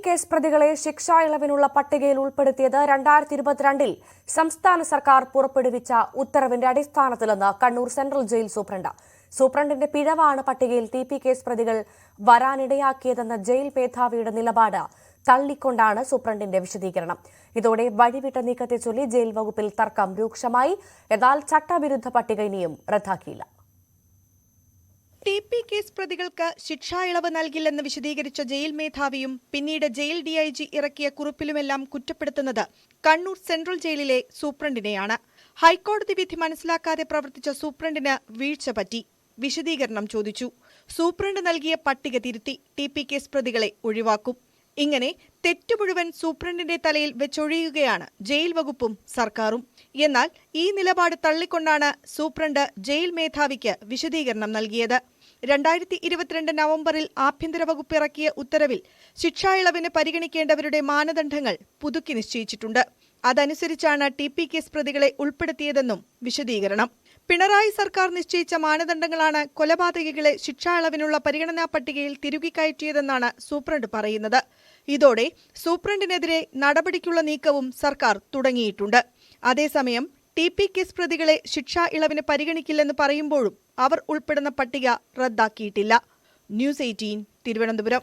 Case പ്രതികളെ ശിക്ഷാ ഇളവിനുള്ള പട്ടികയിൽ ഉൾപ്പെടുത്തിയത് 2022 സംസ്ഥാന സർക്കാർ പുറപ്പെടുവിച്ച ഉത്തരവിന്റെ അടിസ്ഥാനത്തിലെന്ന് കണ്ണൂർ സെൻട്രൽ ജയിൽ സൂപ്രണ്ടിന്റെ പിഴവാണ് പട്ടികയിൽ കേസ് പ്രതികൾ വരാനിടയാക്കിയതെന്ന ജയിൽ മേധാവിയുടെ നിലപാട് തള്ളിക്കൊണ്ടാണ് സൂപ്രണ്ടിന്റെ വിശദീകരണം. ഇതോടെ വഴിവിട്ട നീക്കത്തെ ചൊല്ലി ജയിൽ വകുപ്പിൽ തർക്കം രൂക്ഷമായി. എന്നാൽ ചട്ടവിരുദ്ധ പട്ടിക ഇനിയും റദ്ദാക്കിയില്ല. കേസ് പ്രതികൾക്ക് ശിക്ഷാ ഇളവ് നൽകില്ലെന്ന് വിശദീകരിച്ച ജയിൽ മേധാവിയും പിന്നീട് ജയിൽ ഡിഐജി ഇറക്കിയ കുറിപ്പിലുമെല്ലാം കുറ്റപ്പെടുത്തുന്നത് കണ്ണൂർ സെൻട്രൽ ജയിലിലെ സൂപ്രണ്ടിനെയാണ്. ഹൈക്കോടതി വിധി മനസ്സിലാക്കാതെ പ്രവർത്തിച്ച സൂപ്രണ്ടിന് വീഴ്ച പറ്റി. വിശദീകരണം ചോദിച്ചു. സൂപ്രണ്ട് നൽകിയ പട്ടിക തിരുത്തി കേസ് പ്രതികളെ ഒഴിവാക്കും. ഇങ്ങനെ തെറ്റു മുഴുവൻ സൂപ്രണ്ടിന്റെ തലയിൽ വെച്ചൊഴിയുകയാണ് ജയിൽ വകുപ്പും സർക്കാരും. എന്നാൽ ഈ നിലപാട് തള്ളിക്കൊണ്ടാണ് സൂപ്രണ്ട് ജയിൽ മേധാവിക്ക് വിശദീകരണം നൽകിയത്. 2022 നവംബറിൽ ആഭ്യന്തര വകുപ്പ് ഇറക്കിയ ഉത്തരവിൽ ശിക്ഷാ ഇളവിന് പരിഗണിക്കേണ്ടവരുടെ മാനദണ്ഡങ്ങൾ പുതുക്കി നിശ്ചയിച്ചിട്ടുണ്ട്. അതനുസരിച്ചാണ് കേസ് പ്രതികളെ ഉൾപ്പെടുത്തിയതെന്നും വിശദീകരണം. പിണറായി സർക്കാർ നിശ്ചയിച്ച മാനദണ്ഡങ്ങളാണ് കൊലപാതകികളെ ശിക്ഷാ ഇളവിനുള്ള പരിഗണനാ പട്ടികയിൽ തിരുകിക്കയറ്റിയതെന്നാണ് സൂപ്രണ്ട് പറയുന്നത്. ഇതോടെ സൂപ്രണ്ടിനെതിരെ നടപടിക്കുള്ള നീക്കവും സർക്കാർ തുടങ്ങിയിട്ടുണ്ട്. അതേസമയം കേസ് പ്രതികളെ ശിക്ഷാ ഇളവിന് പരിഗണിക്കില്ലെന്ന് പറയുമ്പോഴും അവർ ഉൾപ്പെടുന്ന പട്ടിക റദ്ദാക്കിയിട്ടില്ല. ന്യൂസ് 18 തിരുവനന്തപുരം.